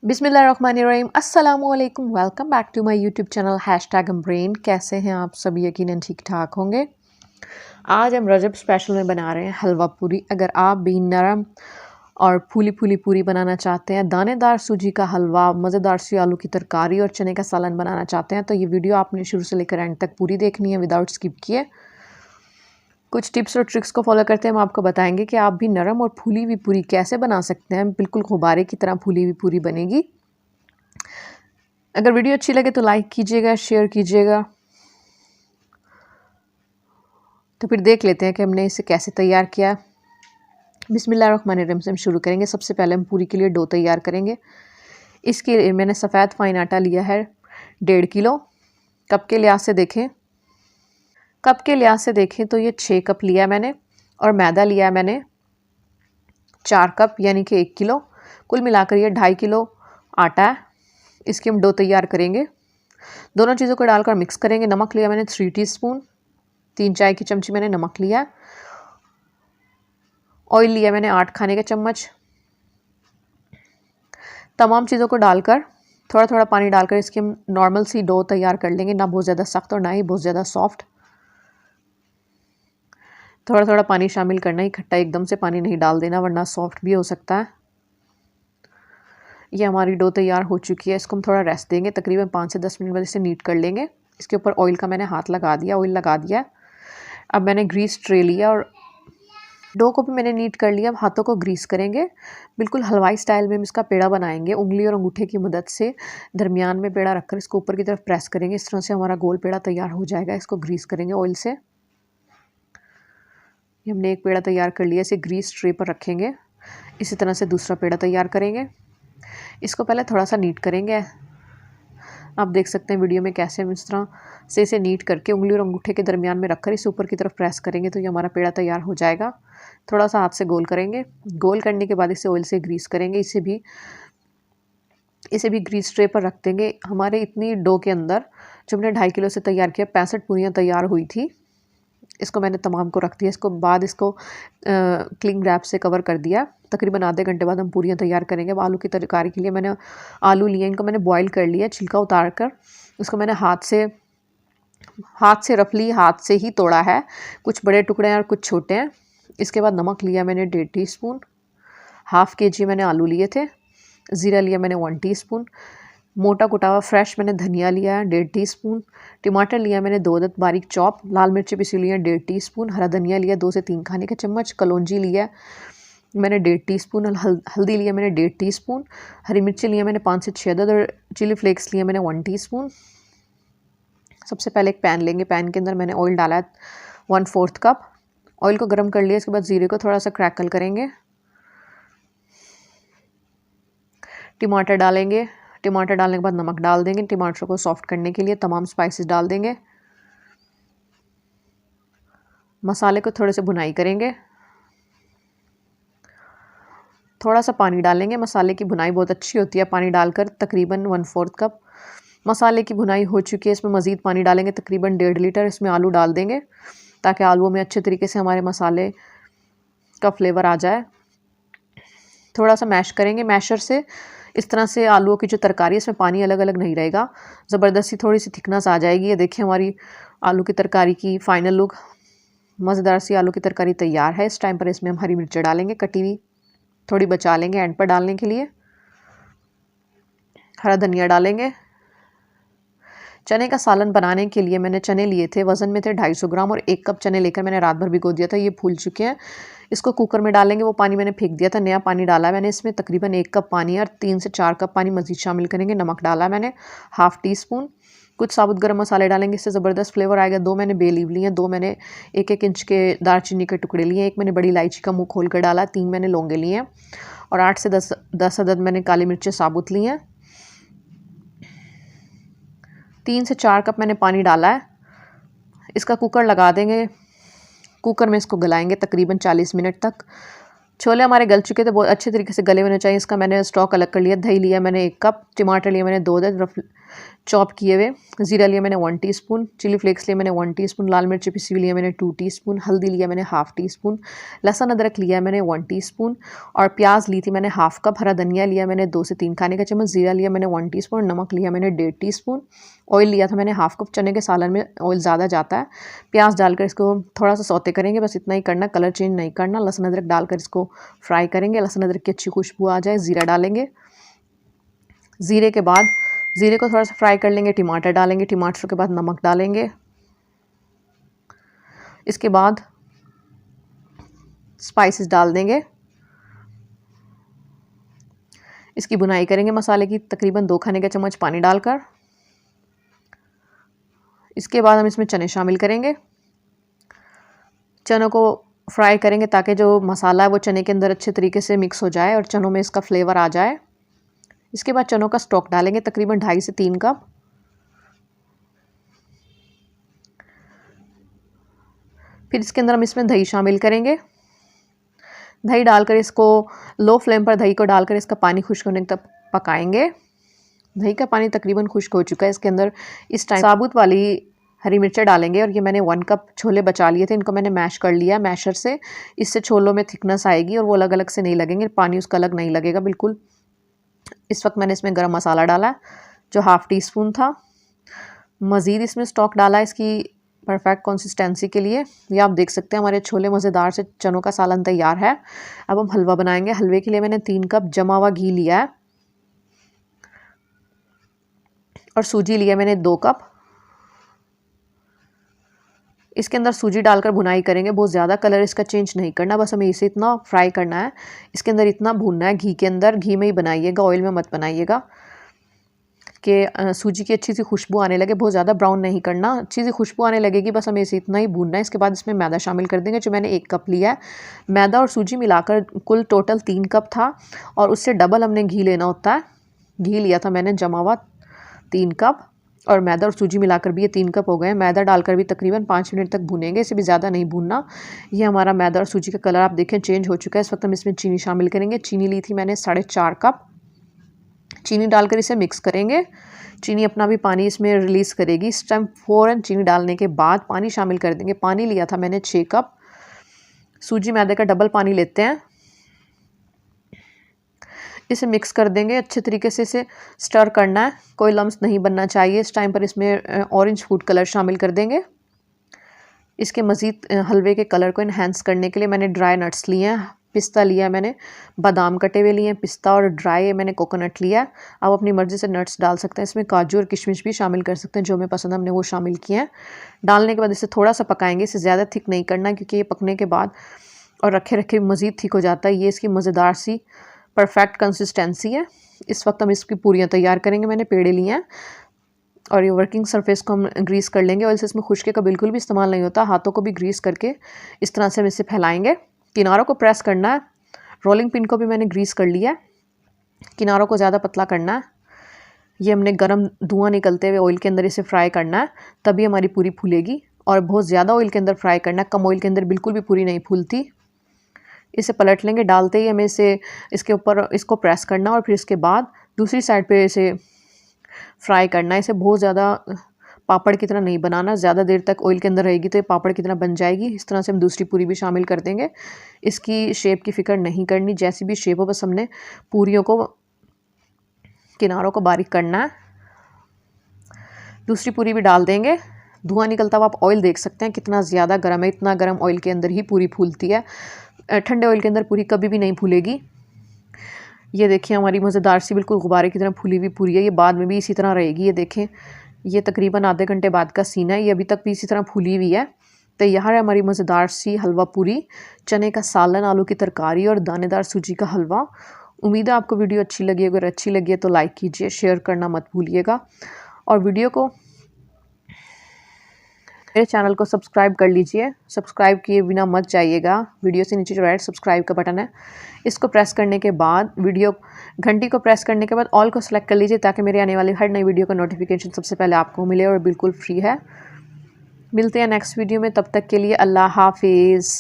बिस्मिल्लाहिर्रहमानिर्रहीम अस्सलामुअलैकुम। Welcome back to my YouTube channel #brain. कैसे हैं आप सब? यकीनन ठीक ठाक होंगे। आज हम रजब स्पेशल में बना रहे हैं हलवा पूरी। अगर आप भी नरम और फूली फूली पूरी बनाना चाहते हैं, दानेदार सूजी का हलवा, मज़ेदार सी आलू की तरकारी और चने का सालन बनाना चाहते हैं, तो ये वीडियो आपने शुरू से लेकर एंड तक पूरी देखनी है विदाउट स्किप किए। कुछ टिप्स और ट्रिक्स को फॉलो करते हैं हम आपको बताएंगे कि आप भी नरम और फूली हुई पूरी कैसे बना सकते हैं। बिल्कुल गुब्बारे की तरह फूली हुई पूरी बनेगी। अगर वीडियो अच्छी लगे तो लाइक कीजिएगा, शेयर कीजिएगा। तो फिर देख लेते हैं कि हमने इसे कैसे तैयार किया। बिस्मिल्लाहिर्रहमानिर्रहीम से हम शुरू करेंगे। सबसे पहले हम पूरी के लिए डो तैयार करेंगे। इसके लिए मैंने सफ़ेद फाइन आटा लिया है 1.5 किलो। कप के लिहाज से देखें तो ये 6 कप लिया मैंने, और मैदा लिया मैंने 4 कप यानी कि 1 किलो। कुल मिलाकर ये 2.5 किलो आटा है। इसकी हम डो तैयार करेंगे। दोनों चीज़ों को डालकर मिक्स करेंगे। नमक लिया मैंने 3 टीस्पून, 3 चाय की चमची मैंने नमक लिया। ऑयल लिया मैंने 8 खाने के चम्मच। तमाम चीज़ों को डालकर थोड़ा थोड़ा पानी डालकर इसकी हम नॉर्मल सी डो तैयार कर लेंगे, ना बहुत ज़्यादा सख्त और ना ही बहुत ज़्यादा सॉफ्ट। थोड़ा थोड़ा पानी शामिल करना, ही इकट्ठा एकदम से पानी नहीं डाल देना वरना सॉफ्ट भी हो सकता है। ये हमारी डो तैयार हो चुकी है। इसको हम थोड़ा रेस्ट देंगे, तकरीबन 5 से 10 मिनट बाद इसे नीट कर लेंगे। इसके ऊपर ऑयल का मैंने हाथ लगा दिया, ऑयल लगा दिया। अब मैंने ग्रीस ट्रे लिया और डो को भी मैंने नीट कर लिया। अब हाथों को ग्रीस करेंगे। बिल्कुल हलवाई स्टाइल में हम इसका पेड़ा बनाएंगे। उंगली और अंगूठे की मदद से दरमियान में पेड़ा रखकर इसको ऊपर की तरफ प्रेस करेंगे। इस तरह से हमारा गोल पेड़ा तैयार हो जाएगा। इसको ग्रीस करेंगे ऑयल से। हमने एक पेड़ा तैयार कर लिया, इसे ग्रीस ट्रे पर रखेंगे। इसी तरह से दूसरा पेड़ा तैयार करेंगे। इसको पहले थोड़ा सा नीट करेंगे। आप देख सकते हैं वीडियो में कैसे हम इस तरह से इसे नीट करके उंगली और अंगूठे के दरमियान में रखकर इसे ऊपर की तरफ प्रेस करेंगे तो ये हमारा पेड़ा तैयार हो जाएगा। थोड़ा सा हाथ से गोल करेंगे। गोल करने के बाद इसे ऑयल से ग्रीस करेंगे। इसे भी ग्रीस ट्रे पर रख देंगे। हमारे इतनी डो के अंदर जो हमने 2.5 किलो से तैयार किया 65 पूरियाँ तैयार हुई थी। इसको मैंने तमाम को रख दिया। इसको क्लिंग रैप से कवर कर दिया। तकरीबन आधे घंटे बाद हम पूरियाँ तैयार करेंगे। अब आलू की तरकारी के लिए मैंने आलू लिए, इनको मैंने बॉईल कर लिया, छिलका उतार कर इसको मैंने हाथ से रफली हाथ से ही तोड़ा है। कुछ बड़े टुकड़े हैं और कुछ छोटे हैं। इसके बाद नमक लिया मैंने 1.5 टीस्पून। हाफ़ kg मैंने आलू लिए थे। ज़ीरा लिया मैंने 1 टीस्पून। मोटा कुटा हुआ फ्रेश मैंने धनिया लिया है 1.5 टीस्पून। टमाटर लिया मैंने 2 अदद बारीक चॉप। लाल मिर्ची पिसी लिया 1.5 टीस्पून। हरा धनिया लिया 2 से 3 खाने के चम्मच। कलौंजी लिया मैंने 1.5 टीस्पून। हल्दी लिया मैंने 1.5 टीस्पून। हरी मिर्ची लिया मैंने 5 से 6 अदद और चिली फ्लेक्स लिया मैंने 1 टीस्पून। सबसे पहले एक पैन लेंगे। पैन के अंदर मैंने ऑयल डाला है 1/4 कप। ऑयल को गर्म कर लिया। इसके बाद ज़ीरे को थोड़ा सा क्रैकल करेंगे। टमाटर डालेंगे। टमाटर डालने के बाद नमक डाल देंगे। टमाटर को सॉफ्ट करने के लिए तमाम स्पाइसेस डाल देंगे। मसाले को थोड़े से भुनाई करेंगे। थोड़ा सा पानी डालेंगे। मसाले की भुनाई बहुत अच्छी होती है पानी डालकर। तकरीबन 1/4 कप मसाले की भुनाई हो चुकी है। इसमें मज़ीद पानी डालेंगे, तकरीबन 1.5 लीटर। इसमें आलू डाल देंगे ताकि आलूओं में अच्छे तरीके से हमारे मसाले का फ्लेवर आ जाए। थोड़ा सा मैश करेंगे मैशर से। इस तरह से आलूओं की जो तरकारी है इसमें पानी अलग अलग नहीं रहेगा। ज़बरदस्ती थोड़ी सी थिकनेस आ जाएगी। ये देखिए हमारी आलू की तरकारी की फ़ाइनल लुक। मज़ेदार सी आलू की तरकारी तैयार है। इस टाइम पर इसमें हम हरी मिर्च डालेंगे कटी हुई, थोड़ी बचा लेंगे एंड पर डालने के लिए। हरा धनिया डालेंगे। चने का सालन बनाने के लिए मैंने चने लिए थे, वज़न में थे 250 ग्राम, और 1 कप चने लेकर मैंने रात भर भिगो दिया था। ये फूल चुके हैं। इसको कुकर में डालेंगे। वो पानी मैंने फेंक दिया था, नया पानी डाला मैंने इसमें। तकरीबन 1 कप पानी और 3 से 4 कप पानी मज़ीद शामिल करेंगे। नमक डाला मैंने 1/2 टीस्पून। कुछ साबुत गरम मसाले डालेंगे, इससे ज़बरदस्त फ्लेवर आएगा। 2 मैंने बे लीफ लिए, 2 मैंने 1-1 इंच के दालचीनी के टुकड़े लिए, 1 मैंने बड़ी इलायची का मुँह खोल कर डाला, 3 मैंने लौंगे लिए हैं, और 8 से 10 अदद मैंने काली मिर्चें साबुत ली हैं। 3 से 4 कप मैंने पानी डाला है। इसका कुकर लगा देंगे। कुकर में इसको गलाएंगे तकरीबन 40 मिनट तक। छोले हमारे गल चुके थे, बहुत अच्छे तरीके से गले होने चाहिए। इसका मैंने स्टॉक अलग कर लिया। दही लिया मैंने 1 कप, टमाटर लिए मैंने 2 रफ चॉप किए हुए, ज़ीरा लिया मैंने 1 टीस्पून, चिली फ्लेक्स लिए मैंने 1 टीस्पून, लाल मिर्च पिसी हुई लिया मैंने 2 टीस्पून, हल्दी लिया मैंने ½ टीस्पून, लहसुन अदरक लिया मैंने 1 टीस्पून और प्याज ली थी मैंने ½ कप, हरा धनिया लिया मैंने 2 से 3 खाने का चम्मच, ज़ीरा लिया मैंने 1 टीस्पून, नमक लिया मैंने 1.5 टीस्पून, ऑयल लिया था मैंने ½ कप। चने के सालन में ऑयल ज़्यादा जाता है। प्याज डालकर इसको थोड़ा सा सौते करेंगे, बस इतना ही करना, कलर चेंज नहीं करना। लहसुन अदरक डालकर इसको फ्राई करेंगे, लहसुन अदरक की अच्छी खुशबू आ जाए। ज़ीरा डालेंगे, ज़ीरे के बाद ज़ीरे को थोड़ा सा फ्राई कर लेंगे। टमाटर डालेंगे, टमाटर के बाद नमक डालेंगे। इसके बाद स्पाइसेस डाल देंगे। इसकी बुनाई करेंगे मसाले की, तकरीबन 2 खाने का चम्मच पानी डालकर। इसके बाद हम इसमें चने शामिल करेंगे। चनों को फ्राई करेंगे ताकि जो मसाला है वो चने के अंदर अच्छे तरीके से मिक्स हो जाए और चनों में इसका फ्लेवर आ जाए। इसके बाद चनों का स्टॉक डालेंगे, तकरीबन 2.5 से 3 कप। फिर इसके अंदर हम इसमें दही शामिल करेंगे। दही डालकर इसको लो फ्लेम पर दही को डालकर इसका पानी खुश्क होने तक पकाएंगे। दही का पानी तकरीबन खुश्क हो चुका है। इसके अंदर इस टाइम साबुत वाली हरी मिर्चें डालेंगे और ये मैंने 1 कप छोले बचा लिए थे, इनको मैंने मैश कर लिया मैशर से। इससे छोलों में थिकनेस आएगी और वो अलग अलग से नहीं लगेंगे, पानी उसका अलग नहीं लगेगा बिल्कुल। इस वक्त मैंने इसमें गरम मसाला डाला जो ½ टीस्पून था। मज़ीद इसमें स्टॉक डाला इसकी परफेक्ट कंसिस्टेंसी के लिए। ये आप देख सकते हैं हमारे छोले मज़ेदार से चनों का सालन तैयार है। अब हम हलवा बनाएंगे। हलवे के लिए मैंने 3 कप जमा हुआ घी लिया है और सूजी लिया मैंने 2 कप। इसके अंदर सूजी डालकर भुनाई करेंगे। बहुत ज़्यादा कलर इसका चेंज नहीं करना, बस हमें इसे इतना फ्राई करना है। इसके अंदर इतना भूनना है घी के अंदर, घी में ही बनाइएगा, ऑयल में मत बनाइएगा, कि सूजी की अच्छी सी खुशबू आने लगे। बहुत ज़्यादा ब्राउन नहीं करना, अच्छी सी खुशबू आने लगेगी, बस हमें इसे इतना ही भूनना है। इसके बाद इसमें मैदा शामिल कर देंगे जो मैंने 1 कप लिया है। मैदा और सूजी मिलाकर कुल टोटल 3 कप था और उससे डबल हमने घी लेना होता है। घी लिया था मैंने जमा हुआ 3 कप और मैदा और सूजी मिलाकर भी ये 3 कप हो गए। मैदा डालकर भी तकरीबन 5 मिनट तक भूनेंगे, इसे भी ज़्यादा नहीं भूनना। ये हमारा मैदा और सूजी का कलर आप देखें चेंज हो चुका है। इस वक्त हम इसमें चीनी शामिल करेंगे। चीनी ली थी मैंने 4.5 कप। चीनी डालकर इसे मिक्स करेंगे। चीनी अपना भी पानी इसमें रिलीज़ करेगी। इस टाइम फ़ौरन चीनी डालने के बाद पानी शामिल कर देंगे। पानी लिया था मैंने 6 कप। सूजी मैदे का डबल पानी लेते हैं। इसे मिक्स कर देंगे, अच्छे तरीके से इसे स्टर करना है, कोई लम्स नहीं बनना चाहिए। इस टाइम पर इसमें ऑरेंज फूड कलर शामिल कर देंगे। इसके मज़ीद हलवे के कलर को इन्हेंस करने के लिए मैंने ड्राई नट्स लिए हैं। पिस्ता लिया मैंने, बादाम कटे हुए लिए हैं, पिस्ता और ड्राई मैंने कोकोनट लिया। आप अपनी मर्ज़ी से नट्स डाल सकते हैं, इसमें काजू और किशमिश भी शामिल कर सकते हैं, जो हमें पसंद है हमने वो शामिल किए हैं। डालने के बाद इसे थोड़ा सा पकाएंगे, इसे ज़्यादा थिक नहीं करना क्योंकि ये पकने के बाद और रखे रखे मज़ीद थिक हो जाता है। ये इसकी मज़ेदार सी परफेक्ट कंसिस्टेंसी है। इस वक्त हम इसकी पूरियाँ तैयार करेंगे। मैंने पेड़े लिए हैं और ये वर्किंग सरफेस को हम ग्रीस कर लेंगे। ऑयल से इसमें खुशके का बिल्कुल भी इस्तेमाल नहीं होता, हाथों को भी ग्रीस करके इस तरह से हम इसे फैलाएंगे। किनारों को प्रेस करना है। रोलिंग पिन को भी मैंने ग्रीस कर लिया है, किनारों को ज़्यादा पतला करना है। ये हमने गर्म धुआं निकलते हुए ऑयल के अंदर इसे फ्राई करना है, तभी हमारी पूरी फूलेगी। और बहुत ज़्यादा ऑयल के अंदर फ्राई करना है, कम ऑयल के अंदर बिल्कुल भी पूरी नहीं फूलती। इसे पलट लेंगे, डालते ही हमें इसे इसके ऊपर इसको प्रेस करना और फिर इसके बाद दूसरी साइड पे इसे फ्राई करना है। इसे बहुत ज़्यादा पापड़ की तरह नहीं बनाना, ज़्यादा देर तक ऑयल के अंदर रहेगी तो ये पापड़ की तरह बन जाएगी। इस तरह से हम दूसरी पूरी भी शामिल कर देंगे। इसकी शेप की फ़िक्र नहीं करनी, जैसी भी शेप हो, बस हमने पूरियों को किनारों को बारीक करना है। दूसरी पूरी भी डाल देंगे। धुआं निकलता हुआ आप ऑयल देख सकते हैं कितना ज़्यादा गर्म है। इतना गर्म ऑयल के अंदर ही पूरी फूलती है, ठंडे ऑयल के अंदर पूरी कभी भी नहीं फूलेगी। ये देखिए हमारी मज़ेदार सी बिल्कुल गुब्बारे की तरह फूली हुई पूरी है। ये बाद में भी इसी तरह रहेगी। ये देखें, ये तकरीबन आधे घंटे बाद का सीन है। ये अभी तक भी इसी तरह फूली हुई है। तैयार है हमारी मज़ेदार सी हलवा पूरी, चने का सालन, आलू की तरकारी और दानेदार सूजी का हलवा। उम्मीद है आपको वीडियो अच्छी लगी। अगर अच्छी लगी है तो लाइक कीजिए, शेयर करना मत भूलिएगा और वीडियो को मेरे चैनल को सब्सक्राइब कर लीजिए। सब्सक्राइब किए बिना मत जाइएगा। वीडियो से नीचे जो रेड सब्सक्राइब का बटन है इसको प्रेस करने के बाद वीडियो घंटी को प्रेस करने के बाद ऑल को सेलेक्ट कर लीजिए ताकि मेरे आने वाली हर नई वीडियो का नोटिफिकेशन सबसे पहले आपको मिले और बिल्कुल फ्री है। मिलते हैं नेक्स्ट वीडियो में, तब तक के लिए अल्लाह हाफिज़।